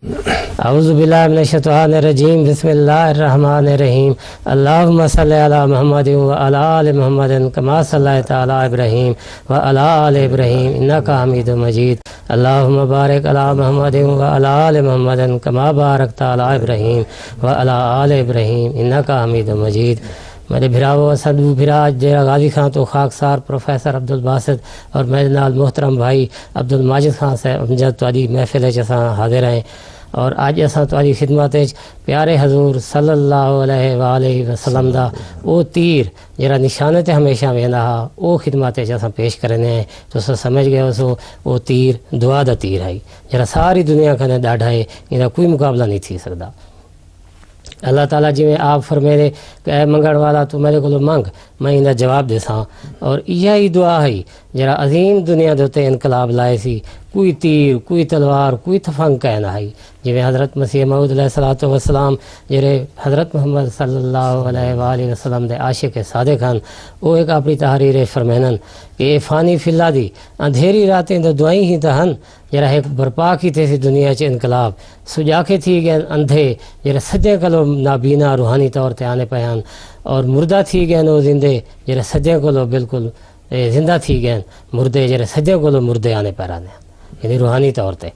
اعوذ باللہ من الشیطان الرجیم بسم اللہ الرحمن الرحیم اللہم صلی علی محمد وعلی آل محمد کما صلیت علی ابراہیم وعلی آل ابراہیم انک حمید مجید اللہم بارک علی محمد وعلی آل محمد کما بارکت علی ابراہیم وعلی آل ابراہیم انک حمید مجید۔ میرے بھراو سدو بھرا جیرا غازی خان تو خاکسار پروفیسر عبدالباسط اور میرے نال محترم بھائی عبدالماجد خان صاحب امجد تواڈی محفل چ حاضر ہیں، اور آج اساں تواڈی خدمت پیارے حضور صلی اللہ علیہ وآلہ وسلم دا او تیر جرا نشانے تے ہمیشہ ویندا ہا او خدمت اساں پیش کرنے ہیں۔ تو سمجھ گئے ہو سو او تیر دعا دا تیر ہے جرا ساری دنیا کنے ڈاڈھا ہے، ان کوئی مقابلہ نہیں تھی سکدا۔ اللہ تعالیٰ جی میں آپ فرمینے کہ اے منگڑ والا تو میرے کو منگ میں انہیں جواب دیساں، اور یہی دعا ہے جرا عظیم دنیا دوتے انقلاب لائے سی، کوئی تیر کوئی تلوار کوئی تفنگ کہنا ہے، جی حضرت مسیح موعود علیہ الصلوۃ والسلام جڑے حضرت محمد صلی اللہ علیہ وآلہ وسلم دے عاشق صادق ہن، وہ ایک اپنی تحریر فرمینن کہ اے فانی فی دی اندھیری راتیں تو دعائیں ہی تہن جرا ایک برپا کی تھی دنیا چ انقلاب سجا کے تھی گئے اندھے جرا سجے کلو نابینا روحانی طور تے آنے پے ہن، اور مردہ تھی گئے وہ زندے جرا سجے کلو بالکل زندہ تھی گئے مردے جرا سجے کلو مردے آنے پے رہنے، یعنی روحانی طور تے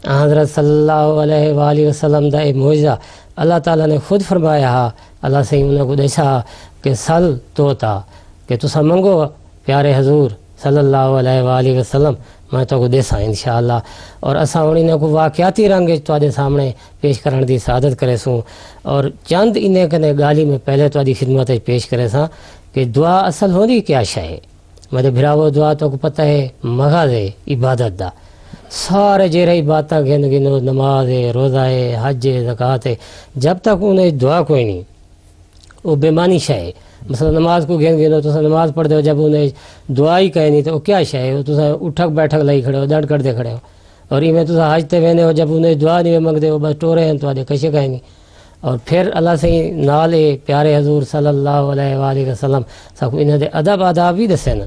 حضرت صلی اللہ علیہ وآلہ وسلم دا ایک معجزہ اللہ تعالیٰ نے خود فرمایا ہا، اللہ سے انہوں کو دیکھا کہ سل توتا کہ تسا منگو پیارے حضور صلی اللہ علیہ وآلہ وسلم میں تو کو دیساں انشاءاللہ، اور اساں انہیں کو واقعاتی رنگ تواڈے سامنے پیش کرن دی سعادت کرے سوں، اور چند انہیں کنے گالی میں پہلے تواڈی خدمت پیش کرے ساں کہ دعا اصل ہوندی کیا شے ہے۔ میرے بھراو دعا تو کو پتہ ہے مغاز ہے عبادت دا، سارے جہرے عبادتاں گنو نماز ہے روزہ ہے حج ہے زکوٰۃ ہے، جب تک انہیں دعا کوئی نہیں وہ بے معنی شے ہے۔ مثلا نماز کو گنو تو نماز پڑھ دو، جب انہیں دعا ہی کہے نہیں تو وہ کیا شے ہے، وہ تو اٹھک بیٹھک لائی کھڑے ہو ڈنڈ کرتے کھڑے ہو، اور ایویں تو حج تے وینے ہو جب انہیں دعا نہیں منگتے ہو بس ٹورے ہیں تو کشے کہیں نہیں۔ اور پھر اللہ سے نال پیارے حضور صلی اللہ علیہ وآلہ وسلم ساکو انہیں دے ادب آداب بھی دسے نا،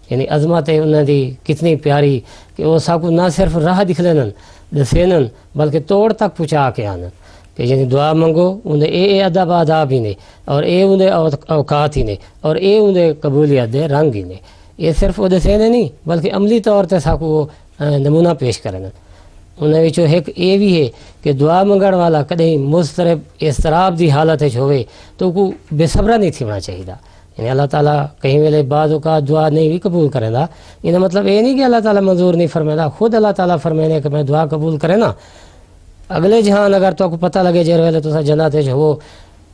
یعنی عظمت انہوں دی کتنی پیاری کہ وہ ساکو نہ صرف راہ دکھ لینن دسینن بلکہ توڑ تک پہنچا کے آنن کہ یعنی دعا منگو انہیں اے ادب آداب ہی نے، اور اے انہیں اوقات ہی نے، اور اے انہیں قبولیت دے رنگ ہی نے، یہ صرف وہ دسینے نہیں بلکہ عملی طور تے ساکو وہ نمونہ پیش کرن۔ انہیں وچوں ایک یہ بھی ہے کہ دعا منگن والا کدیں مضطرب اضطراب دی حالت ہوئے تو کو بے صبرا نہیں تھی ہونا چاہیے، یعنی اللہ تعالیٰ کہیں ویلے بعض اوقات دعا نہیں بھی قبول کرے گا، یہ مطلب یہ نہیں کہ اللہ تعالیٰ منظور نہیں فرمائے گا، خود اللہ تعالیٰ فرمائے کہ میں دعا قبول کرے نا اگلے جہان اگر تو پتہ لگے جہر ویلے تو جنت ہو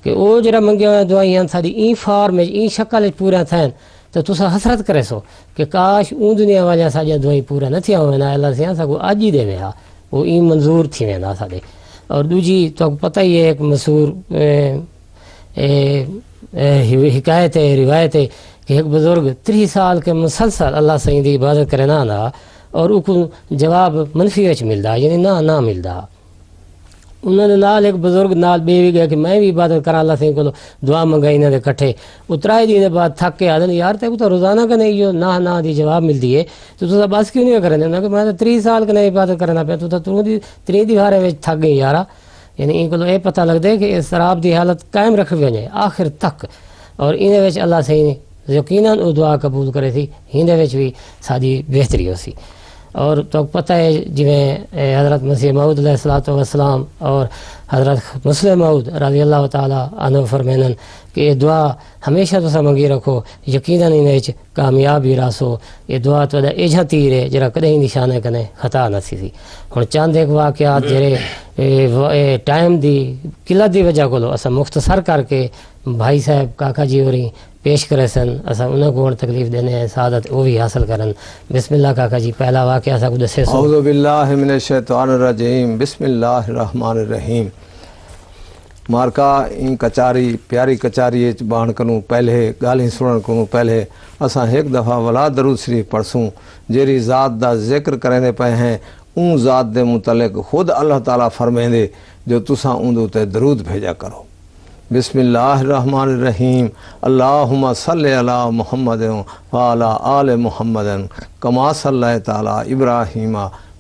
کہ وہ جڑا منگیا ہوئے دعائیں ساری این فارم این شکل پورا تھین تو تسا حسرت کرے سو کہ کاش اون دنیا والیاں ساجا دعائیں پورا نہ تھیا ہوئے نا اللہ سے ساکو اج ہی دے ویا وہ این منظور تھی وینا ساڈے۔ اور دوجی تو پتہ ہی ہے ایک مشہور حکایت ہے روایت ہے کہ ایک بزرگ 30 سال کے مسلسل اللہ سے دی عبادت کرے نہ اور ان کو جواب منفی وچ ملدا، یعنی نہ ملدا۔ انہوں نے نال ایک بزرگ نال بیوی گیا کہ میں بھی عبادت کراں اللہ سے کو دعا منگائی انہوں نے کٹھے، اترائے دن بعد تھک کے آدھے یار تے تو روزانہ کا نہیں جو نہ دی جواب ملتی ہے تو تصا بس کیوں نہیں کریں کہ میں 30 سال کا نہیں عبادت کرنا پیا تو 3 دیوارے وچ تھک گئی یارا، یعنی ان کو یہ پتہ لگتا ہے کہ اضطراب دی حالت قائم رکھ وجے آخر تک، اور انہیں وچ اللہ سے یقیناً وہ دعا قبول کرے تھی ہندے وچ بھی ساری بہتری ہو سی۔ اور تو پتہ ہے جویں حضرت مسیح موعود علیہ الصلوۃ والسلام اور حضرت مسلم موعود رضی اللہ تعالیٰ عنہ فرمینن کہ یہ دعا ہمیشہ تو منگی رکھو یقیناً انہیں کامیابی راسو، یہ دعا تو ایجا تیر ہے جرا کدیں نشانے کنے خطا نہ سی۔ ہن چند ایک واقعات جڑے ٹائم دی قلت دی وجہ کو اسا مختصر کر کے بھائی صاحب کاکا جی ہوری پیش کرے سن، اسا انہاں کو تکلیف دینے ہیں سعادت وہ بھی حاصل کرن۔ بسم اللہ کاکا جی پہلا واقعہ اسا کو دسے سو۔ اعوذ باللہ من الشیطان الرجیم بسم اللہ الرحمن الرحیم۔ مارکا این کچاری پیاری کچاری بان کنوں پہلے گالیں سنن کنوں پہلے اساں ایک دفعہ ولا درود شریف پڑھسوں جیری ذات دا ذکر کرنے پہ ہیں اون ذات دے متعلق خود اللہ تعالیٰ فرمائیں دے جو تساں اون تے درود بھیجا کرو۔ بسم اللہ الرحمن الرحیم اللہم صلی علی محمد وعلی آل محمد کما صلیت علی ابراہیم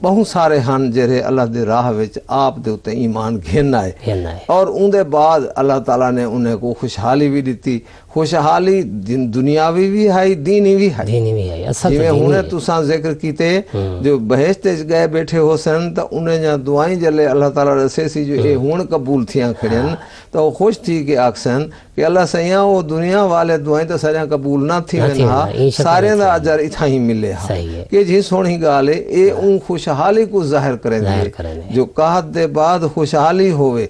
بہت سارے ہن جڑے اللہ دے راہ وچ آپ دے اتے ایمان گھن آئے گھن آئے اور ان دے بعد اللہ تعالیٰ نے انہیں کو خوشحالی بھی دیتی خوشحالی دنیاوی بھی ہے دینی بھی ہے دینی بھی ہے اصل جی ہنے تساں ذکر کیتے جو بہشت گئے بیٹھے ہو سن تو انہیں جہاں دعائیں جلے اللہ تعالیٰ رسے سی جو اے ہون قبول تھیاں کھڑین تو وہ خوش تھی کہ آکسن کہ اللہ سیاں وہ دنیا والے دعائیں تو ساریاں قبول نہ تھی وینا سارے دا اجر اتھا ہی ملے ہاں کہ جی سونی گالے اے ان خوشحالی کو ظاہر کریں دے جو قحط دے بعد خوشحالی ہوئے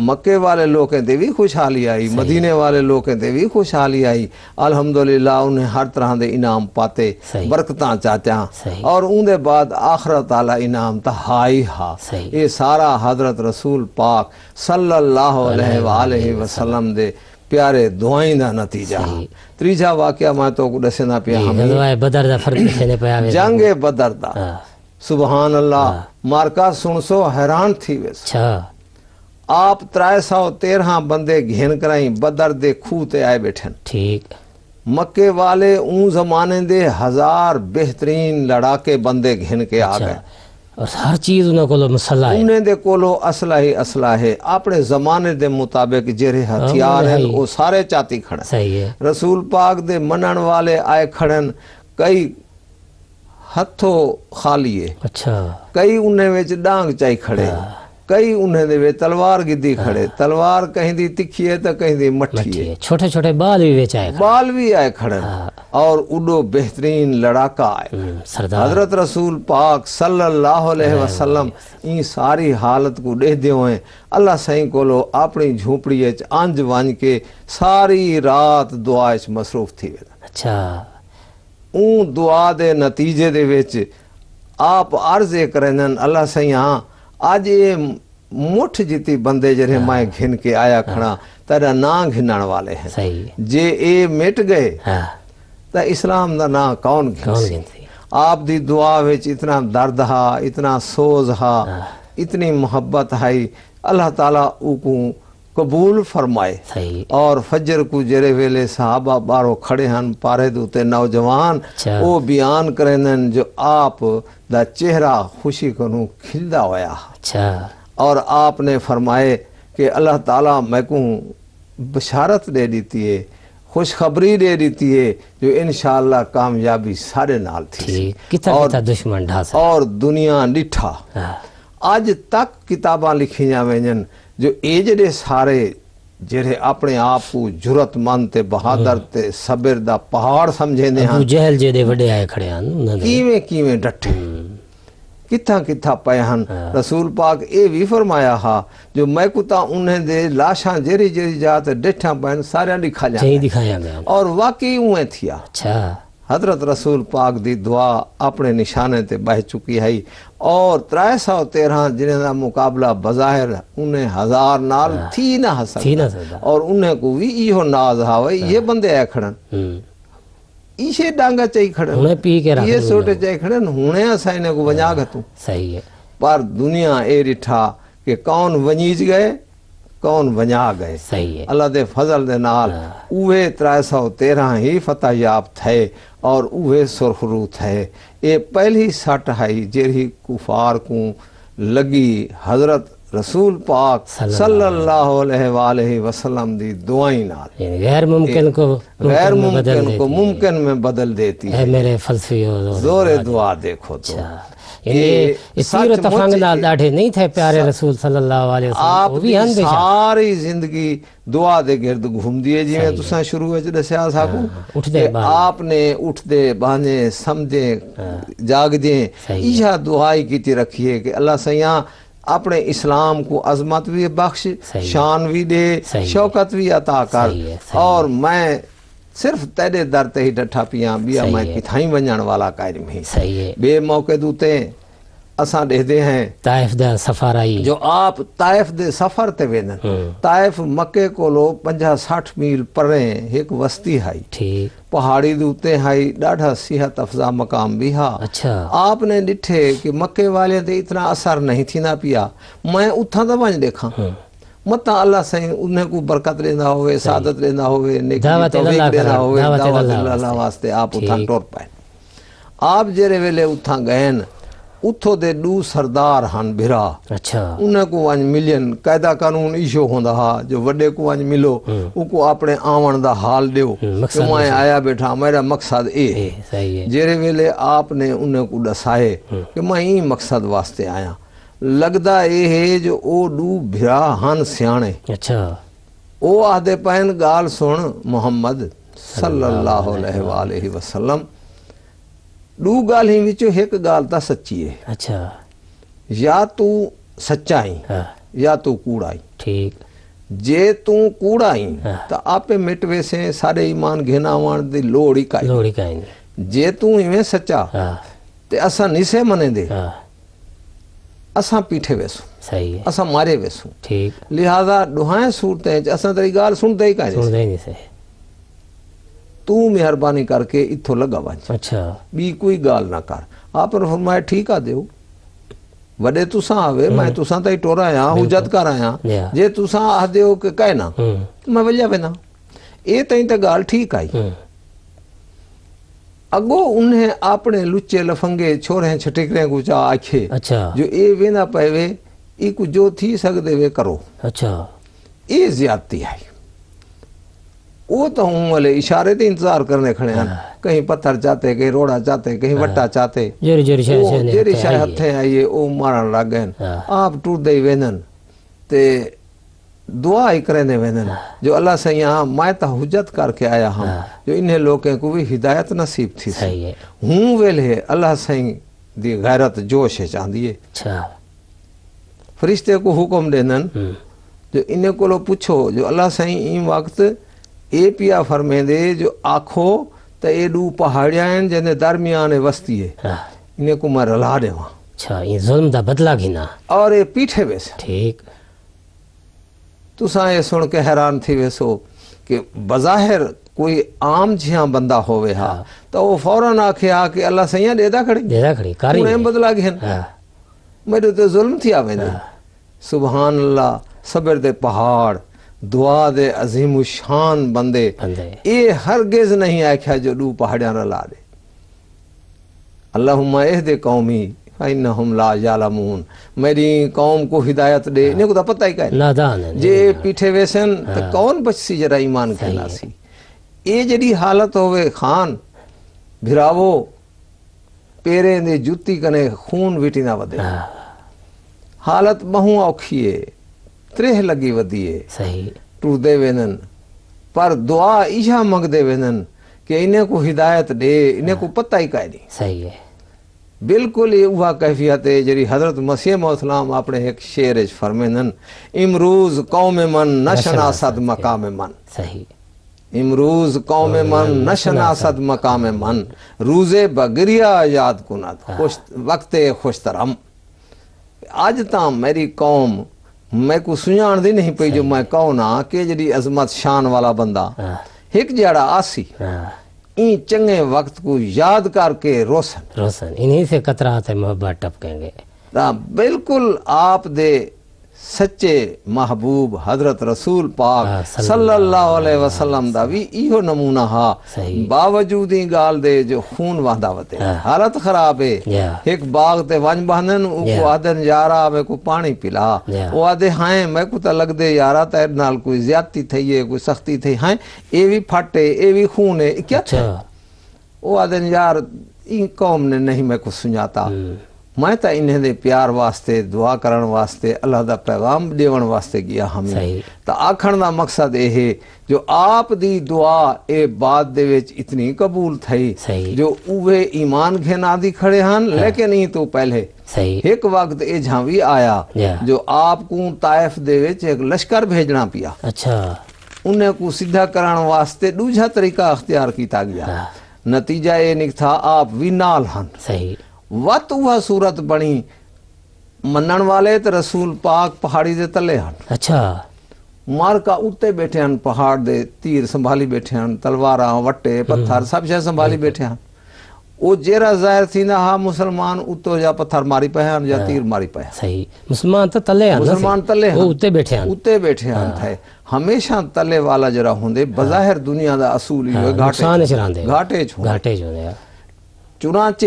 مکے والے لوگیں دے بھی خوشحالی آئی مدینے والے لوگیں دے بھی خوشحالی آئی الحمدللہ انہیں ہر طرح دے انعام پاتے برکتاں چاچاں اور ان دے بعد آخرت تعالی انعام تا ہائی ہا یہ سارا حضرت رسول پاک صلی اللہ علیہ وآلہ وسلم دے پیارے دعائیں دا نتیجہ تریجا واقعہ میں تو دسے نہ پیا ہمیں بدر دا فرق سے پیا جنگ بدر دا سبحان اللہ مارکا سن سو حیران تھی ویس آپ 313 بندے گھن کرائیں بدر دے کھو تے آئے بیٹھن ٹھیک مکے والے اون زمانے دے 1000 بہترین لڑاکے بندے گھن کے آ گئے اور ہر چیز انہوں کو مسلح ہے انہیں دے کولو اسلحہ ہے اپنے زمانے دے مطابق جرے ہتھیار ہیں وہ سارے چاتی کھڑن صحیح ہے رسول پاک دے منن والے آئے کھڑن کئی ہتھوں خالیے اچھا کئی انہیں ویچ ڈانگ چائی کھڑے کئی انہیں دے تلوار گدی کھڑے تلوار کہیں دی تکھی ہے تو کہیں دی مٹھی ہے چھوٹے چھوٹے بال بھی ویچ آئے بال بھی آئے کھڑن اور اڈو بہترین لڑاکا آئے حضرت رسول پاک صلی اللہ علیہ وسلم این ساری حالت کو دے دیو ہیں اللہ سائیں کو لو اپنی جھوپڑی اچ آنج وانج کے ساری رات دعا اچ مصروف تھی ویدن اچھا اون دعا دے نتیجے دے ویچ آپ عرضے کرنن اللہ سائیں ہاں آج یہ مٹھ جیتی بندے جرے مائیں گھن کے آیا کھڑا تیرا نا گھنن والے ہیں جے اے مٹ گئے تا اسلام دا نا کون گھن آپ دی دعا ویچ اتنا درد ہا اتنا سوز ہا اتنی محبت ہائی اللہ تعالیٰ کو قبول فرمائے اور فجر کو جرے ویلے صحابہ بارو کھڑے ہن پارے دوتے نوجوان وہ بیان کرنن جو آپ دا چہرہ خوشی کنو کھلدا ہویا اور آپ نے فرمائے کہ اللہ تعالیٰ میں کو بشارت دے دیتی ہے خوشخبری دے دیتی ہے جو انشاءاللہ کامیابی سارے نال تھی اور دنیا ڈٹھا آج تک کتاباں لکھی جاویں جو ایجڑے سارے جڑے اپنے آپ کو جرت مند تے بہادر تے صبر دا پہاڑ سمجھے نے ابو جہل جے وڈے آئے کھڑے ہیں کیویں ڈٹھے کتھا پے ہن رسول پاک اے بھی فرمایا ہا جو میں کتا انہیں دے لاشاں جیری جات ڈٹھا پہن سارے دکھایا گیا اور واقعی اویں تھیا حضرت رسول پاک دی دعا اپنے نشانے تے بہ چکی ہے اور 313 جنہیں دا مقابلہ بظاہر انہیں 1000 نال تھی نہ حسن اور انہیں کو بھی ایہو ناز ہاوے یہ بندے آئے کھڑن ایشے ڈانگا چاہی کھڑن یہ سوٹے چاہی کھڑن ہونے اسائنے کو ونجا گھتوں صحیح ہے پر دنیا اے رٹھا کہ کون ونجیج گئے کون ونجا گئے اللہ دے فضل دے نال اوہے 313 ہی فتح یاب تھے اور اوہے سرخرو تھے یہ پہلی سٹ ہے جیری کفار کو لگی حضرت رسول پاک صلی اللہ علیہ وآلہ وسلم دی دعائیں نال غیر ممکن کو ممکن میں بدل دیتی ہے میرے فلسفی زور دعا دیکھو تو سیر تفنگ نال ڈاڑھے نہیں تھے پیارے رسول صلی اللہ علیہ وسلم آپ دی ساری زندگی دعا دے گرد گھوم دیئے جی میں تساں شروع ہے دسیا ساکو کہ آپ نے اٹھ دے بانے سمجھے جاگ دیں ایشا دعائی کیتی رکھیے کہ اللہ سیاں اپنے اسلام کو عظمت بھی بخش شان بھی دے شوکت بھی عطا کر اور میں صرف تیرے در تے ہی ڈٹھا پیاں بیا میں کتھائیں ونجان والا قائم ہی بے موقع دوتے اساں دے دے ہیں طائف دا سفر آئی جو آپ طائف دے سفر تے ویندن طائف مکے کو لو 50-60 میل پریں ایک وسطی ہائی پہاڑی دوتے ہائی ڈاڑھا صحت افزا مقام بھی ہا آپ نے ڈٹھے کہ مکے والے دے اتنا اثر نہیں تھی نہ پیا میں اتھا دا ونج دیکھا مطا اللہ سے انہیں کو برکت لینا ہوئے سعادت لینا ہوئے نیکی توفیق لینا ہوئے دعوت اللہ واسطے آپ اتھا ٹور پائیں آپ جیرے ویلے اتھا گئن اتھو دے دو سردار ہن بھرا اچھا انہیں کو ونج ملین قاعدہ قانون ایشو ہوندا ہا جو وڈے کو ونج ملو ان کو اپنے آون دا حال دیو کہ میں آیا بیٹھا میرا مقصد اے ہے صحیح ہے جیرے ویلے آپ نے انہیں کو دسائے کہ میں ہی مقصد واسطے آیا لگدا اے ہے جو او دو بھرا ہن سیانے اچھا او آدھے پہن گال سن محمد صلی اللہ علیہ وآلہ وسلم دو گال ہی وچو ایک گال تا سچی ہے اچھا یا تو سچائی ہاں یا تو کوڑائی ٹھیک جے تو کوڑائی تا آپے مٹوے سے سارے ایمان گھنا وان دی لوڑی کائی لوڑی کہیں نہیں جے تو ایویں سچا ہاں تے اساں نسے منے دے ہاں اساں پیٹھے ویسوں صحیح ہے اساں مارے ویسوں ٹھیک لہذا ڈوہائیں صورتیں اساں تیری گال سنتے ہی کہیں سن دے نہیں سے تو مہربانی کر کے اتھو لگا ونج اچھا بھی کوئی گال نہ کر آپ نے فرمایا ٹھیک آ دیو وڈے تساں آوے میں تساں تائی ٹورا آیا حجت کر آیا جے تساں آ دیو کہ کہنا میں وجہ وینا اے تائیں تے گال ٹھیک آئی اگو انہیں اپنے لچے لفنگے چھوڑیں چھٹکریں کو چاہ آکھے اچھا جو اے وینا پے وے ای کو جو تھی سکدے وے کرو اچھا اے زیادتی آئی وہ تو ہوں والے اشارے تے انتظار کرنے کھڑے ہیں کہیں پتھر چاہتے کہیں روڑا چاہتے کہیں وٹا چاہتے جوری جوری شاہ جیری شاہ ہتھیں آئیے او مارن لگ گئن آپ ٹوٹ دے وینن تے دعا ہی کرنے وینن جو اللہ سے یہاں میں تا حجت کر کے آیا ہم جو انہیں لوگوں کو بھی ہدایت نصیب تھی صحیح ہے ہوں ویلے اللہ سے دی غیرت جوش ہے چاندیے اچھا فرشتے کو حکم دینن جو انہیں کو لو پوچھو جو اللہ سے این وقت اے پیا فرمیں دے جو آکھو تا اے دو پہاڑیاں ہیں جنہیں درمیان وستی ہے انہیں کو میں رلا دے وہاں اچھا یہ ظلم دا بدلہ گھنا اور اے پیٹھے ویسے ٹھیک تو ساں یہ سن کے حیران تھی ویسو کہ بظاہر کوئی عام جہاں بندہ ہوئے ہاں تو وہ فوراً آکھے ہاں کہ اللہ سیاں دیدہ کھڑی دیدہ کھڑی کاری انہیں بدلہ گھن میرے تو ظلم تھی آویں دے سبحان اللہ صبر دے پہاڑ دعا دے عظیم الشان بندے اے ہرگز نہیں آکھیا جو دو پہاڑیاں رلا دے اللہم اہد قومی فإنہم لا یعلمون میری قوم کو ہدایت دے انہیں کو تا پتہ ہی کہے نادان ہے جے پیٹھے ویسن تو کون بچ سی جرا ایمان کہنا سی اے جڑی حالت ہوئے خان بھراوو پیرے دے جوتی کنے خون ویٹی نہ ودے حالت بہوں اوکھیے تریہ لگی ودیے صحیح ٹو دے وینن پر دعا ایشا مگ دے وینن کہ انہیں کو ہدایت دے انہیں کو پتہ ہی کہے نہیں صحیح ہے بالکل یہ وہ کیفیت ہے جری حضرت مسیح السلام اپنے ایک شعر فرمینن امروز قوم من نشناسد مقام من صحیح امروز قوم من نشناسد مقام من روز بگریا یاد کنات وقت خوشترم آج تام میری قوم میں کو سنجان دی نہیں پئی جو میں کون ہاں کہ جڑی عظمت شان والا بندہ ایک جڑا آسی این چنگے وقت کو یاد کر کے روشن انہی سے قطرات محبت ٹپکیں گے بالکل آپ دے سچے محبوب حضرت رسول پاک صلی اللہ علیہ وسلم دا بھی ایہو نمونہ ہا باوجود ہی گال دے جو خون وہدہ وتے حالت خراب ہے ایک باغ تے ونج بہنن او کو آدن یارا میں کو پانی پلا وہ آدھے ہائیں میں کو تا لگ دے یارا تیر نال کوئی زیادتی تھی ہے کوئی سختی تھی ہائیں اے بھی پھٹے اے بھی خون ہے کیا تھا وہ آدھن یار این قوم نے نہیں میں کو سنجاتا میں تا انہیں دے پیار واسطے دعا کرن واسطے اللہ دا پیغام دیون واسطے گیا ہمیں تا آکھن دا مقصد اے ہے جو آپ دی دعا اے بعد دے وچ اتنی قبول تھئی جو اوے ایمان گھنا دی کھڑے ہن لیکن ہی تو پہلے ایک وقت اے جھاوی آیا جو آپ کو طائف دے وچ ایک لشکر بھیجنا پیا اچھا انہیں کو سیدھا کرن واسطے دوجھا طریقہ اختیار کیتا گیا نتیجہ یہ نکتا آپ وی نال ہن صحیح وقت وہ صورت بنی منن والے تے رسول پاک پہاڑی دے تلے ہن اچھا مارکا اتے بیٹھے ہن پہاڑ دے تیر سنبھالی بیٹھے ہن تلواراں وٹے پتھر سب شے سنبھالی بیٹھے ہن او جیرا ظاہر تھی نہ ہا مسلمان اتو یا پتھر ماری پہ ہن یا تیر ماری پہ صحیح مسلمان تو تلے ہن مسلمان تلے ہن وہ اتے بیٹھے ہن تھے ہمیشہ تلے والا جرا ہوندے بظاہر دنیا دا اصول ہی ہوئے گھاٹے چھوندے گھاٹے چھوندے چنانچہ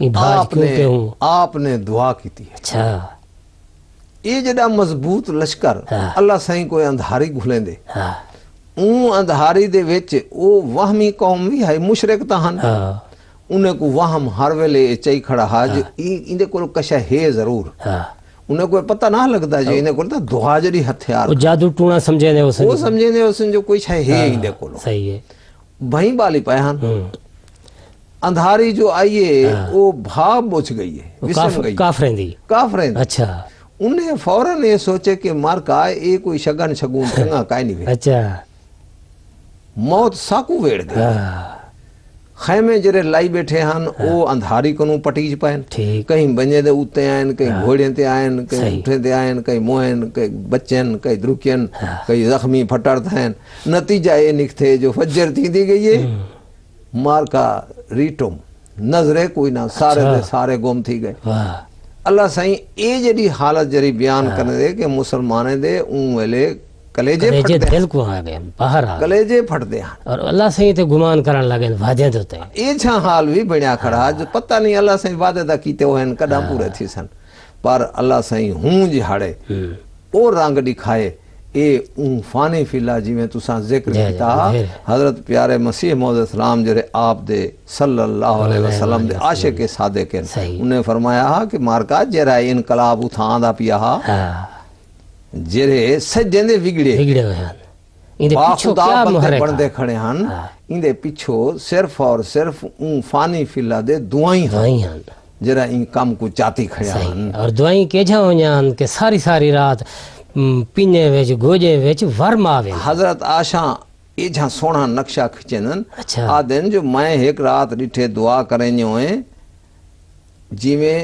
یہ بھاج کیوں پہ ہوں آپ نے دعا کی تھی. اچھا یہ جڑا مضبوط لشکر ہاں. اللہ سائیں کوئی اندھاری گھلیں دے ہاں اون اندھاری دے وچ او وہمی قوم بھی ہے مشرک تہن ہاں انہیں کو وہم ہر ویلے چئی کھڑا ہا جو ایندے کول کشا ہے ضرور ہاں انہیں کوئی پتہ نہ لگتا جو انہیں کول تا دعا جڑی ہتھیار وہ جادو ٹونا سمجھے نے وہ سمجھے نے اس جو کوئی شے ہے ایندے کول صحیح ہے بھئی بالی پہن اندھاری جو آئیے وہ بھاگ بچ گئی ہے وسم گئی کافریں دی کافریں اچھا انہیں فوراً یہ سوچے کہ مار کا اے کوئی شگن شگون چنگا کائے نہیں وے اچھا موت ساکو ویڑ گئی خیمے جرے لائی بیٹھے ہن او اندھاری کنوں پٹیج پائن ٹھیک کہیں بنجے دے اوتے آئین کہیں گھوڑیں تے آئین کہیں اٹھے تے آئین کہیں موہن کہیں بچن کہیں دروکین کہیں زخمی پھٹر تھین نتیجہ یہ نکھتے جو فجر تھی دی گئی ہے مار کا ریٹم نظرے کوئی نہ سارے دے سارے گم تھی گئے واہ اللہ سائیں اے جڑی حالت جڑی بیان کرنے دے کہ مسلمانے دے اون ویلے کلیجے پھٹ دے دل کو آ گئے باہر آ گئے کلیجے پھٹ دے اور اللہ سے تے گمان کرن لگے واجے ہوتے ہیں اے چھا حال بھی بنیا کھڑا جو پتہ نہیں اللہ سائیں وعدے دا کیتے ہوئے کڈا پورے تھی سن پر اللہ سائیں ہوں جہاڑے او رنگ دکھائے اے اون فانی فیلا جی میں تساں ذکر کیتا حضرت پیارے مسیح موعود اسلام جڑے آپ دے صلی اللہ علیہ وسلم دے عاشق صادق انہیں فرمایا کہ مارکا جرا انقلاب اتھاں دا پیا جڑے سجن دے بگڑے ہوئے ہیں ان دے پیچھے کیا محرک بندے کھڑے ہن ان دے پیچھے صرف اور صرف اون فانی فیلا دے دعائیں ہیں جرا ان کام کو چاتی کھڑے ہن اور دعائیں کیجا ہویاں کہ ساری ساری رات پینے وچ گوجے وچ ورم آوے حضرت آشاں یہ جہاں سونا نقشہ کھچنن اچھا آدن جو میں ایک رات ڈٹھے دعا کریں ہوئے جی میں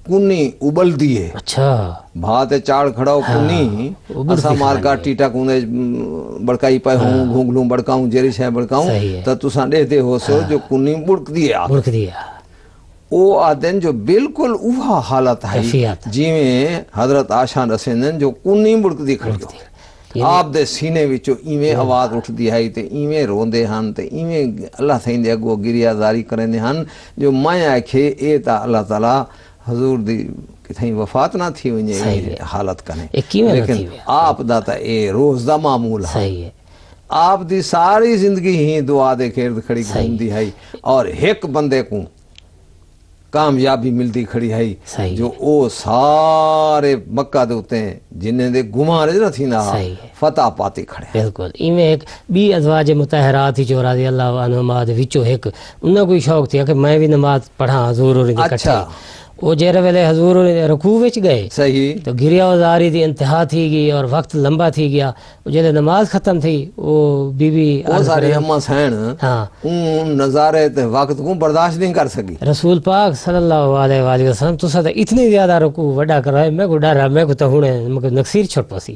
کنی ابل دیئے اچھا بھاتے چاڑ کھڑاو کنی اسا مارکا ٹیٹا کنے بڑکائی پائے ہوں گھونگلوں بڑکاؤں جیری شاہ بڑکاؤں تا تساں دیتے ہو سو جو کنی بڑک دیا او آدن جو بالکل اوہا حالت ہے جی میں حضرت آشان رسیندن جو کنی بڑک دی کھڑی ہو آپ دے سینے وچو ایویں آواز اٹھ دی ہے تے ایویں روندے ہن تے ایویں اللہ سائیں دے اگو گریا زاری کرنے ہن جو میں آکھے اے تا اللہ تعالی حضور دی کتھیں وفات نہ تھی ونجے حالت کنے لیکن آپ دا تا اے روز دا معمول ہے آپ دی ساری زندگی ہی دعا دے گھرد کھڑی گھوم دی ہے اور ایک بندے کو کامیابی ملتی کھڑی ہے جو او سارے مکہ دے ہوتے ہیں جنہیں دے گمان رجنا تھی نا فتح پاتی کھڑے ہیں بالکل ایمیں ایک بی ازواج متحرات ہی جو رضی اللہ عنہما دے وچو ایک انہاں کوئی شوق تھی کہ میں بھی نماز پڑھا حضور اور اکٹھے وہ جیرے ویلے حضور رکوع وچ گئے صحیح تو گریا وزاری دی انتہا تھی گئی اور وقت لمبا تھی گیا جیلے نماز ختم تھی وہ بی بی وہ ساری اماں سین اون نظارے تے وقت کو برداشت نہیں کر سکی رسول پاک صلی اللہ علیہ وآلہ وسلم تو ساتھ اتنی زیادہ رکوع وڈا کروائے میں کو ڈر رہا میں کو تو ہونے نقصیر چھوٹ پاسی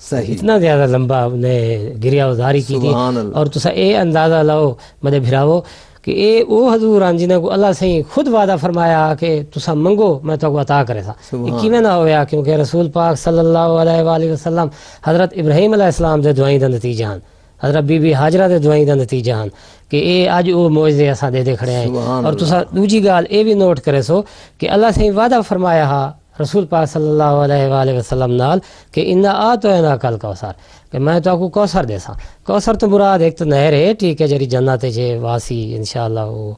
صحیح اتنا زیادہ لمبا نے گریا وزاری کی تھی اور تو اے اندازہ لو مدے بھراو کہ اے او حضور آن جنہیں کو اللہ سے خود وعدہ فرمایا کہ تسا منگو میں تو عطا کرے تھا یہ کیویں نہ ہویا کیونکہ رسول پاک صلی اللہ علیہ وآلہ وسلم حضرت ابراہیم علیہ السلام دے دعائیں دا نتیجہ ہن حضرت بی بی حاجرہ دے دعائیں دا نتیجہ ہن کہ اے آج او معجزے اساں دے کھڑے ہیں اور تسا دوجی گال اے بھی نوٹ کرے سو کہ اللہ سے وعدہ فرمایا ہا رسول پاک صلی اللہ علیہ وآلہ وسلم نال کہ انا آتینا کل کوثر کہ میں تو کو کوثر دے سا کوثر تو مراد ایک تو نہر ہے ٹھیک ہے جری جنت ہے واسی انشاءاللہ وہ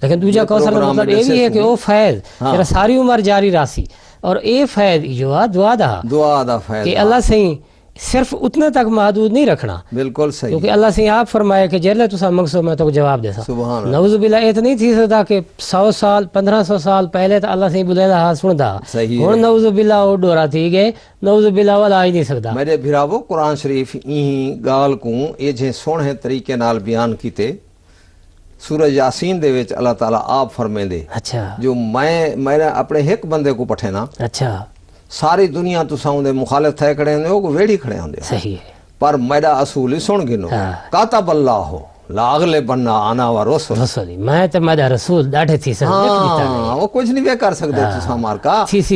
لیکن دوجا کوثر کا مطلب یہ بھی ہے کہ وہ فیض تیرا ساری عمر جاری راسی اور اے فیض جو دعا دا فیض کہ اللہ سے صرف اتنے تک محدود نہیں رکھنا بالکل صحیح کیونکہ اللہ سے آپ فرمائے کہ جیلے تسا منگسو میں تو جواب دے سا نعوذ باللہ یہ تو نہیں تھی سکتا کہ 100 سال 1500 سال پہلے تو اللہ سے بلے دا ہاتھ سن دا ہوں نعوذ باللہ وہ ڈورا تھی گئے نعوذ باللہ والا آئی نہیں سکتا میرے بھراو قرآن شریف این گال کو یہ جے سونے طریقے نال بیان کیتے سورہ یاسین دے وچ اللہ تعالیٰ آپ فرمے دے اچھا جو میں اپنے ایک بندے کو پٹھے نا اچھا ساری دنیا تو ساؤں دے مخالف تھے کھڑے ہوندے ہو کو ویڑی کھڑے ہوندے صحیح ہے پر میرا اصول ہی سن گنو کاتب اللہ ہو لاغلے بننا آنا و رسولی میں تو میرا رسول ڈاٹھے تھی سر وہ کچھ نہیں بے کر سکتے تو سامار کا ٹھیک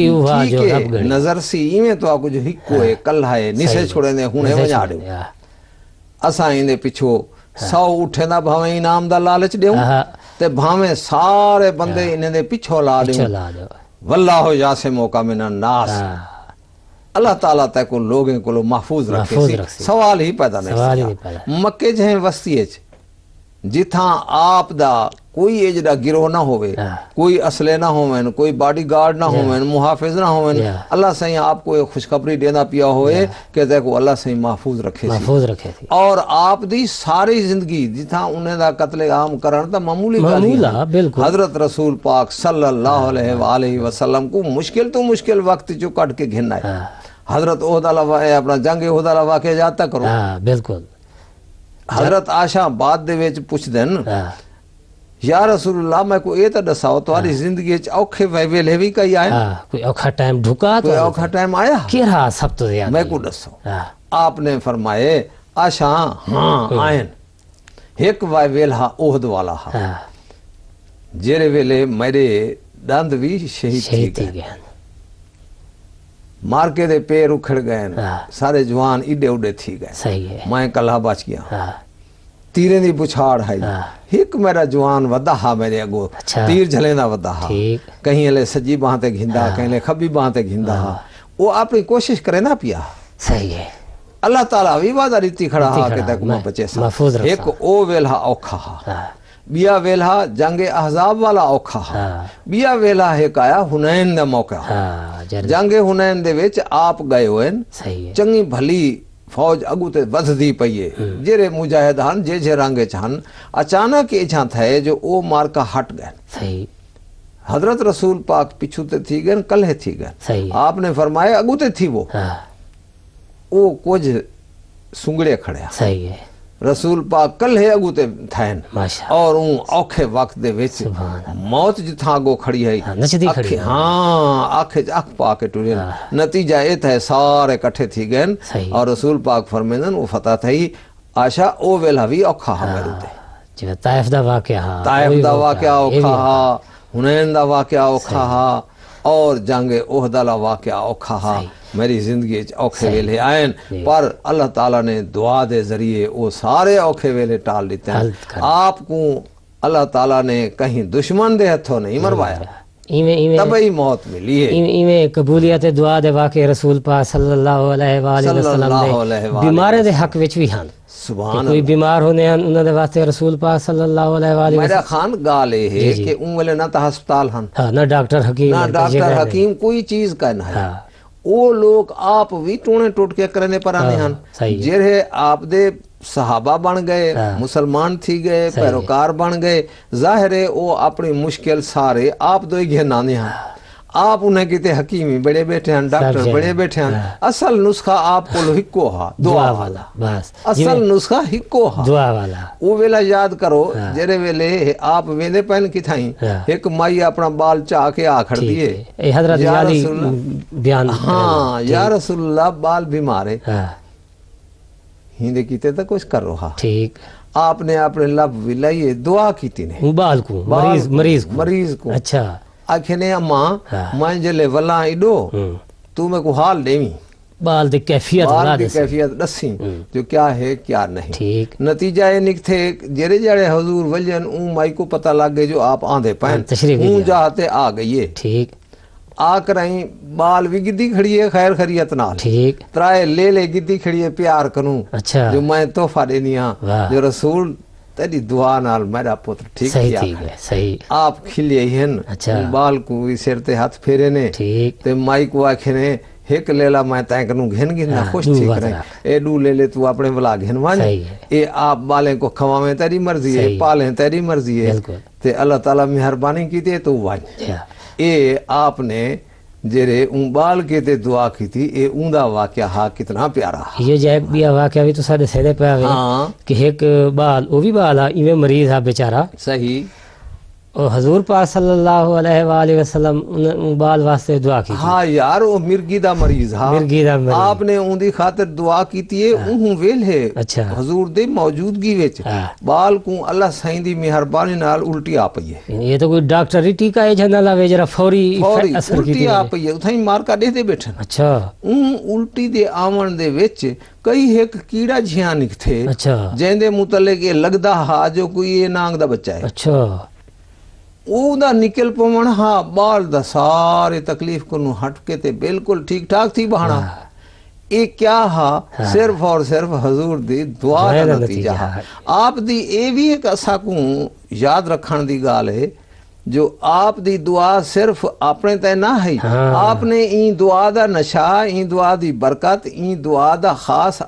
ہے نظر سی ایمیں تو آکو جو ہکو ہے کل ہے نیسے چھوڑے نے ہونے وجہ دے اساں اندے پچھو 100 اٹھے دا بھویں انعام دا لالچ دیوں تے بھاویں سارے بندے انہیں دے پچھو لا دیں چلا دو واللہ یاسمو کا من الناس اللہ تعالیٰ تے کو لوگیں کو محفوظ رکھے سی سوال ہی پیدا سوال ہی نہیں نہیں پیدا مکے جہیں وسطی جتھاں آپ دا کوئی اجڑا گروہ نہ ہوئے کوئی اسلحے نہ ہوئن کوئی باڈی گارڈ نہ ہوئن محافظ نہ ہوئن اللہ سائیں آپ کو ایک خوشخبری دینا پیا ہوئے کہ دیکھو اللہ سائیں محفوظ رکھے سی اور آپ دی ساری زندگی جتھاں انہیں دا قتل عام کرن تا معمولی حضرت رسول پاک صلی اللہ علیہ وآلہ وسلم کو مشکل تو مشکل وقت جو کٹ کے گھننا ہے حضرت عہد والا اپنا جنگ عہد والا واقعہ جاتا کرو بالکل حضرت عائشہ بعد دے وچ پوچھ دین یا رسول اللہ میں کو یہ تو دساؤ تمہاری زندگی اوکھے ویلے بھی کئی آئے کوئی اوکھا ٹائم ڈھکا کوئی اوکھا ٹائم آیا کیرا سب تو زیادہ میں کو دسو آپ نے فرمائے عائشہ ہاں آئین ایک ویلہ عہد والا ہاں جیرے ویلے میرے دند بھی شہید تھی گئے مارکے دے پیر اکھڑ گئے سارے جوان ایڈے اڈے تھی گئے میں کلہ بچ گیا تیرے دی بچھاڑ ہے ایک میرا جوان ودا ہا میرے اگو تیر جھلیندہ ودا ہا کہیں لے سجی باہتے گھندا کہیں لے خبی باہتے گھندا ہا وہ اپنی کوشش کرے نہ پیا صحیح ہے اللہ تعالیٰ بھی وعدہ ریتی کھڑا ہا کہ تک میں بچے سا ایک او ویلہ اوکھا ہا بیا ویلہ جنگ احزاب والا اوکھا ہا بیا ویلہ ایک آیا ہنین دا موقع جنگ ہنین دے ویچ آپ گئے ہوئے چنگی بھلی فوج اگو تے وزدی پئیے جیرے مجاہدان جے رانگے چاہن اچانک ایچھاں تھے جو او مارکا ہٹ گئے حضرت رسول پاک پچھو تے تھی گئے کلے تھی گئے آپ نے فرمایا اگو تے تھی وہ کچھ سنگڑے کھڑے رسول پاک کلے اگو تے تھائن اور اون اوکھے وقت دے ویچ موت جتھاں اگو کھڑی ہے ہاں آنکھیں اکھ پا کے ٹورین نتیجہ اے تھے سارے کٹھے تھی گئے اور رسول پاک فرمیدن وہ فتح تھی عائشہ او ویلہ بھی اوکھا ہا میرے تے طائف دا واقعہ اوکھا ہا ہنین دا واقعہ اوکھا ہا اور جنگ عہد والا واقعہ اوکھا ہا میری زندگی اوکھے ویلے آئین پر اللہ تعالیٰ نے دعا دے ذریعے وہ سارے اوکھے ویلے ٹال دیتے ہیں آپ کو اللہ تعالیٰ نے کہیں دشمن دے ہتھوں نہیں مروایا تبہی موت ملی ہے ایویں قبولیت دعا دے واقع رسول پاک صلی اللہ علیہ وآلہ وسلم دے بیمارے دے حق وچ بھی ہن سبحان کوئی بیمار ہونے ہیں انہوں نے واسطے رسول پاک صلی اللہ علیہ وآلہ وسلم میرا خان گالے ہے کہ ان والے نہ تا ہسپتال ہن نہ ڈاکٹر حکیم کوئی چیز کا نہ ہے وہ لوگ آپ بھی ٹونے ٹوٹ کے کرنے پر آنے ہیں جرے آپ دے صحابہ بن گئے مسلمان تھی گئے پیروکار بن گئے ظاہر ہے وہ اپنی مشکل سارے آپ دو ہی گھنانے ہیں آپ انہیں کہتے حکیمی بڑے بیٹھے ہیں ڈاکٹر بڑے بیٹھے ہیں اصل نسخہ آپ کو ہکو ہا دعا والا اصل نسخہ ہکو ہا دعا والا وہ ویلہ یاد کرو جرے ویلے آپ ویلے پہن کی تھائیں ایک مائی اپنا بال چاہ کے آکھڑ دیئے حضرت علی بیان ہاں یا رسول اللہ بال بیمارے ہندے کیتے تھا کچھ کر رہا ٹھیک آپ نے اپنے لب ولائیے دعا کیتی نے بال کو مریض کو اچھا آکھنے اماں میں جلے ولاں ایڈو تو میں کو حال دیویں بال دی کیفیت دسیں جو کیا ہے کیا نہیں نتیجہ یہ نکتے جڑے جڑے حضور وجن اون مائی کو پتہ لگ گئے جو آپ آندھے پائیں اون جاہتے آ گئیے ٹھیک آ کر آئیں بال بھی گدی کھڑی ہے خیر خریت نال ٹھیک ترائے لے گدی کھڑی ہے پیار کروں جو میں تحفہ دینیاں جو رسول تیری دعا نال میرا پتر ٹھیک کیا ہے آپ کھلے ہی ہیں بال کو سرتے ہاتھ پھیرے نے تے مائی کو آکھنے ایک لیلا میں تائیں کنوں گھن گھننا خوش تھی کریں اے دو لے لے تو اپنے بلا گھن وانی اے آپ بالیں کو کھوامیں تیری مرضی ہے پالیں تیری مرضی ہے تے اللہ تعالیٰ مہربانی کی تے تو وانی اے آپ نے جرے اون بال کے تے دعا کی تھی اے اون دا واقعہ ہا کتنا پیارا یہ جائے بیا واقعہ بھی تو سادے سیدے پہ آگئے کہ ایک بال وہ بھی بالا ایویں مریض ہے بیچارہ صحیح اور حضور پاک صلی اللہ علیہ وآلہ وسلم بال واسطے دعا کی ہاں یار وہ مرگی دا مریض ہاں آپ نے اون دی خاطر دعا کی تھی اون ویل ہے حضور دے موجودگی ویچ بال کو اللہ سائیں دی مہربانی نال الٹی آ پئی ہے یہ تو کوئی ڈاکٹر ہی ٹیکا ہے جھنڈا لا ویجرا فوری الٹی آ پئی ہے اتھائیں مارکا دے دے بیٹھن اچھا اون الٹی دے آون دے ویچ کئی ایک کیڑا جھیاں نکتے جہن دے متعلق یہ لگدا ہا جو کوئی یہ نانگ دا بچہ ہے اچھا ਉਹਦਾ ਨਿਕਲ ਪਵਣ ਹਾਂ ਬਾਲ ਦਾ ਸਾਰੇ ਤਕਲੀਫ ਕੋ ਨੂੰ ਹਟ ਕੇ ਤੇ ਬਿਲਕੁਲ ਠੀਕ ਠਾਕ ਥੀ ਬਹਾਣਾ ਇਹ ਕਿਆ ਹਾ ਸਿਰਫ ਔਰ ਸਿਰਫ ਹਜ਼ੂਰ ਦੀ ਦੁਆ ਦਾ ਨਤੀਜਾ ਹੈ ਆਪ ਦੀ ਇਹ ਵੀ ਇੱਕ ਅਸਾਂ ਨੂੰ ਯਾਦ ਰੱਖਣ ਦੀ ਗੱਲ ਹੈ ਜੋ ਆਪ ਦੀ ਦੁਆ ਸਿਰਫ ਆਪਣੇ ਤੇ ਨਾ ਹੈ ਆਪਨੇ ਇਹ ਦੁਆ ਦਾ ਨਸ਼ਾ ਇਹ ਦੁਆ ਦੀ ਬਰਕਤ ਇਹ ਦੁਆ ਦਾ ਖਾਸ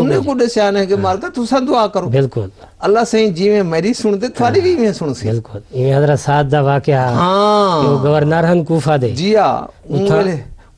ਉਹਨੇ ਕੋ ਦੱਸਿਆ ਨੇ ਕਿ ਮਾਰਕਾ ਤੁਸੀਂ ਦੁਆ ਕਰੋ ਬਿਲਕੁਲ ਅੱਲਾ ਸਹੀ ਜਿਵੇਂ ਮੇਰੀ ਸੁਣਦੇ ਤੁਹਾਡੀ ਵੀ ਮੈਂ ਸੁਣ ਸੀ ਬਿਲਕੁਲ ਇਹ ਹਜ਼ਰਤ ਸਾਦ ਦਾ ਵਾਕਿਆ ਹਾਂ ਉਹ ਗਵਰਨਰ ਹਨ ਕੂਫਾ ਦੇ ਜੀ ਆ ਉਹਨੇ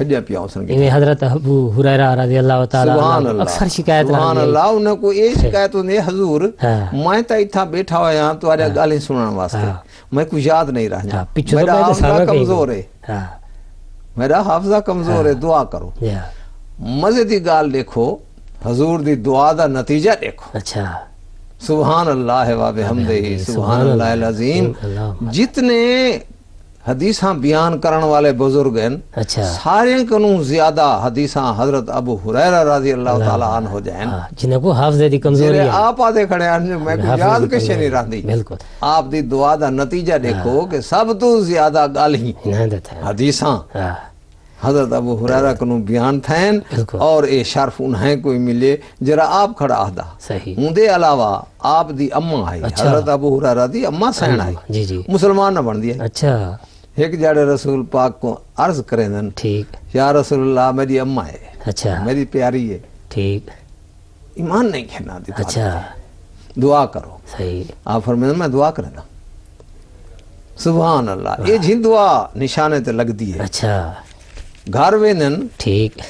ہڈیاں پیا اسن کی میں حضرت ابو ہریرہ رضی اللہ تعالی سبحان عنہ اللہ اکثر شکایت سبحان اللہ انہیں کو یہ شکایت ہوندی حضور ہاں میں تا اتھا بیٹھا ہوا تہاڈی گالیں سنن واسطے میں کو یاد نہیں رہا پیچھے میرا حافظہ کمزور ہے ہاں میرا حافظہ کمزور ہے دعا کرو یا مزے دی گال دیکھو حضور دی دعا دا نتیجہ دیکھو اچھا سبحان اللہ و بحمدہ سبحان اللہ العظیم جتنے حدیثاں بیان کرن والے بزرگ ہیں اچھا سارے کنوں زیادہ حدیثاں حضرت ابو ہریرہ رضی اللہ تعالی عنہ ہو جائیں جنہیں کو حافظے دی کمزوری ہے آپ آدھے کھڑے ہیں میں کو یاد کشے نہیں رہندی بالکل آپ دی دعا دا نتیجہ دیکھو کہ سب تو زیادہ گالیں نہیں دیتا ہے حدیثاں ہاں حضرت ابو ہریرہ کنوں بیان تھین بالکل اور اے شرف انہیں کوئی ملے جرا آپ کھڑا آدھا صحیح اندے علاوہ آپ دی اماں آئی اچھا حضرت ابو ہریرہ دی اماں سین آئی جی جی مسلمان نہ بن دیا اچھا ایک جاڑے رسول پاک کو عرض کریں دن ٹھیک یا رسول اللہ میری اماں ہے اچھا میری پیاری ہے ٹھیک ایمان نہیں کہنا دی اچھا دعا کرو صحیح آپ فرمائیں میں دعا کرنا سبحان اللہ یہ جن دعا نشانے تے لگ دی ہے اچھا گھر ویندن ٹھیک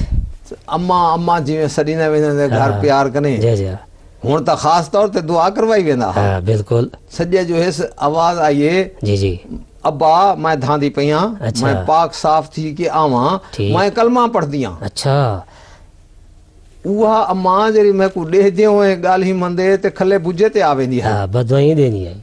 اماں جی میں سڑینے ویندن گھر پیار کریں جی جی ہون تا خاص طور تے دعا کروائی ویندا ہاں بالکل سجے جو ہے آواز آئیے جی جی ابا میں دھاندی پیاں اچھا میں پاک صاف تھی کہ آواں ٹھیک میں کلمہ پڑھ دیاں اچھا اوہا اماں جری میں کو ڈہ دیوں ہوئے گال ہی مندے تے کھلے بجے تے آویں دی ہے ہاں بدوائیں دینی آئی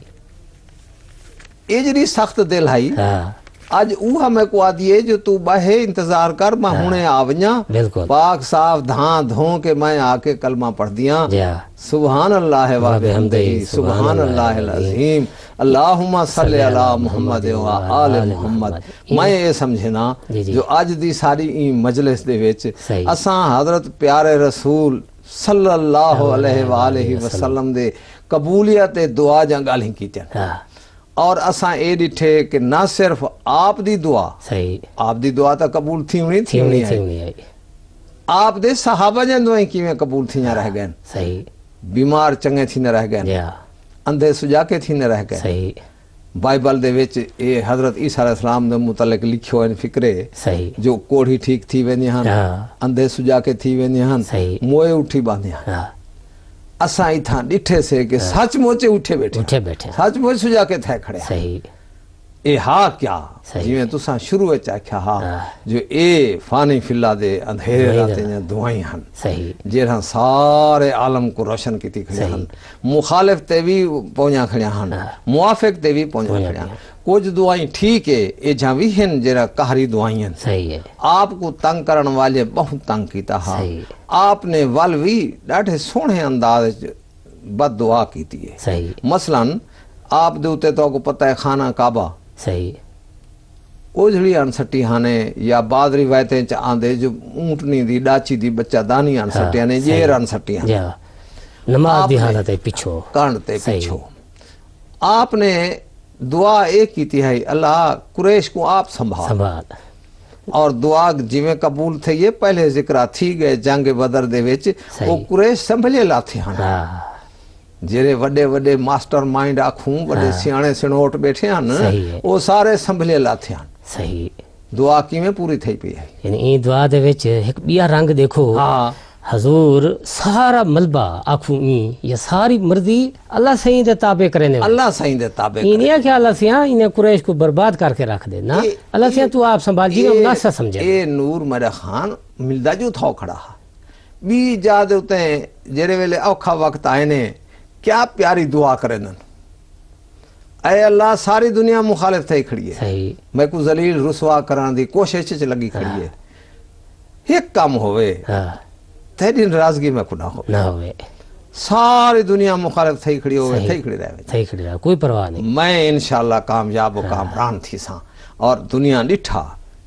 اے جری سخت دل ہائی ہاں آج اوہا میں کو آدھیے جو تو باہے انتظار کر میں ہونے آونیاں بالکل پاک صاف دھان دھوں کے میں آ کے کلمہ پڑھ دیاں جی ہاں سبحان اللہ و بحمدہ سبحان اللہ العظیم اللہم صلی علی محمد و آل محمد میں یہ سمجھنا جو آج دی ساری این مجلس دے ویچ اساں حضرت پیارے رسول صلی اللہ علیہ وآلہ وسلم دے قبولیت دعا جنگ گالیں کیتیں اور اساں اے ڈٹھے کہ نہ صرف آپ دی دعا صحیح آپ دی دعا تا قبول تھی ہونی آئی آپ دے صحابہ جن دعائیں کیویں قبول تھی نہ رہ گئے صحیح بیمار چنگے تھی نہ رہ گئے اندھے سجاکے تھی نہ رہ گئے صحیح بائبل دے وچ اے حضرت عیسیٰ علیہ السلام دے متعلق لکھو ان فکرے صحیح جو کوڑھی ٹھیک تھی وینی ہن اندھے سجاکے تھی وینی ہن موئے اٹھی باندھی ہن اساں ایتھاں ڈٹھے سے کہ سچ موچے اٹھے بیٹھے سچ موچ سجا کے تھے کھڑے صحیح اے ہاں کیا جی میں تساں شروع وچ آکھیا ہاں جو اے فانی فی اللہ دے اندھیرے راتیں دعائیں ہن صحیح جہاں سارے عالم کو روشن کیتی کھڑے ہن مخالف تے بھی پہنچا کھڑے ہن موافق تے بھی پہنچا کھڑے ہن کچھ دعائیں ٹھیک ہے اے جہاں بھی ہیں جہاں قہری دعائیں ہیں صحیح ہے آپ کو تنگ کرن والے بہت تنگ کیتا ہاں آپ نے والوی ڈاٹھے سونے انداز بد دعا کیتی ہے صحیح مثلاً آپ دوتے تو کو پتہ ہے خانہ کعبہ صحیح اوجھڑی انسٹی ہانے یا بعض روایتیں آندے جو اونٹنی دی ڈاچی دی بچہ دانی انسٹی ہانے یہ انسٹی ہانے نماز دی حالت ہے پچھو کانڈتے پچھو آپ نے دعا ایک کی تھی ہے اللہ قریش کو آپ سنبھال اور دعا جویں قبول تھے یہ پہلے ذکرہ تھی گئے جنگ بدر دے وچ وہ قریش سنبھلے لاتے ہیں جیرے وڈے وڈے ماسٹر مائنڈ آکھوں وڈے سیانے سنوٹ بیٹھے ہیں وہ سارے سنبھلے لاتے ہیں صحیح دعا کی میں پوری تھی پی ہے یعنی این دعا دے وچ ایک بیا رنگ دیکھو حضور سارا ملبہ آکھوں این یہ ساری مرضی اللہ صحیح دے تابع کرنے اللہ صحیح دے تابع کرنے یہ کہ اللہ سیاں انہیں قریش کو برباد کر کے رکھ دے نا اللہ سیاں تو آپ سنبھال جی میں مناسب سمجھے اے نور میرا خان ملدہ جو تھاو کھڑا بھی جا دے ہوتے ہیں جیرے ویلے اوکھا وقت آئے نے کیا پیاری دعا کرے نن اے اللہ ساری دنیا مخالف تھے کھڑی ہے میں کو ذلیل رسوا کران دی کوشش چ لگی کھڑی ہے ایک کام ہوئے تیری ناراضگی میں کو نہ ہوئے ساری دنیا مخالف تھے کھڑی ہوئے تھے کھڑی رہے کوئی پرواہ نہیں میں انشاءاللہ کامیاب و کامران تھی ساں اور دنیا ڈٹھا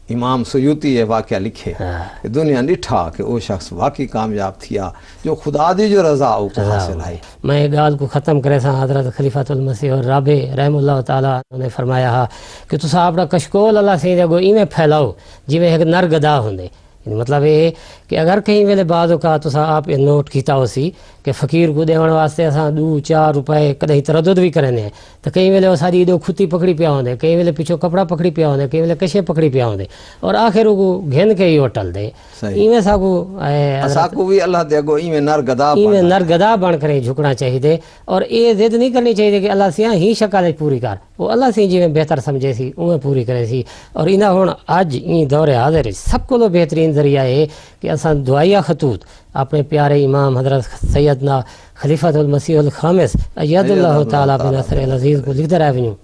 امام سیوطی یہ واقعہ لکھے کہ دنیا ڈٹھا کہ وہ شخص واقعی کامیاب تھیا جو خدا دی جو رضا او کو حاصل آئی میں گال کو ختم کرے ساں حضرت خلیفۃ المسیح اور رابع رحم اللہ تعالیٰ نے فرمایا کہ تسا اپنا کشکول اللہ سے گو ایویں پھیلاؤ جویں ایک نر گدا ہوندے مطلب یہ کہ اگر کہیں ویلے بعد اوقات تسا آپ نوٹ کیتا ہو سی کہ فقیر کو دیوان واسطے اساں 2-4 روپے کدیں تردد بھی کرنے ہیں تو کئی ویلے وہ ساری ایڈو کھتی پکڑی پیا ہوندے، کئی ویلے پیچھو کپڑا پکڑی پیا ہوندے، کئی ویلے کشے پکڑی پیا ہوندے اور آخر کو گھن کے ہی ہوٹل دے ایویں ساکو اساکو بھی اللہ دے اگو ایویں نر گدا بن کر جھکنا چاہیے اور یہ ضد نہیں کرنی چاہیے کہ اللہ سیاں ہی شکل پوری کر، وہ اللہ سی جی بہتر سمجھے سی اویں پوری کرے سی۔ اور انہاں ہن اج این دور حاضر سب کو بہترین ذریعہ ہے کہ اساں دعائیہ خطوط اپنے پیارے امام حضرت سیدنا خلیفۃ المسیح الخامس اید اللہ تعالیٰ بنصر العزیز کو لکھتے رہے ونوں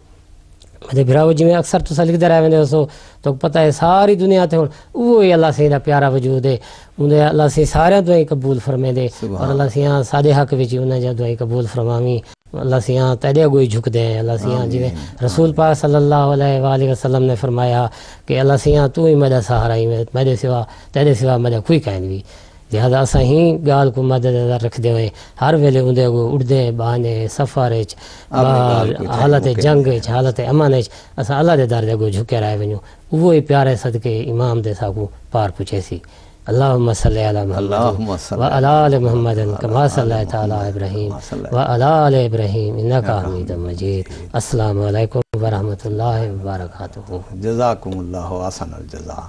میرے بھراؤ جی میں اکثر تسا لکھتے رہے ویندے ہو تو پتہ ہے ساری دنیا تے ہن وہی اللہ سی دا پیارا وجود ہے، انہیں اللہ سی سارے دعائیں قبول فرمے دے اور اللہ سیاں سادے حق وچ انہیں جا دعائیں قبول فرماویں، اللہ سیاں تیرے گوئی جھک دے اللہ سیاں جی رسول پاک صلی اللہ علیہ وآلہ وسلم نے فرمایا کہ اللہ سیاں تو ہی میرا سہارا ہی میرے سوا تیرے سوا میرا کوئی کہیں بھی، لہذا اساں ہی گال کو مد نظر رکھدے ہوئے ہر ویلے اندے کو اڑدے بہانے سفر حالت جنگ حالت امن اساں اللہ دے در دے کو جھکے رہے ونجو وہی پیارے صدقے امام دے ساکو پار پوچھے سی۔ اللہم صلی علی محمد وعلی آل محمد کما صلیت علی ابراہیم وعلی آل ابراہیم انک حمید مجید۔ السلام علیکم ورحمۃ اللہ وبرکاتہ۔ جزاکم اللہ احسن الجزاء۔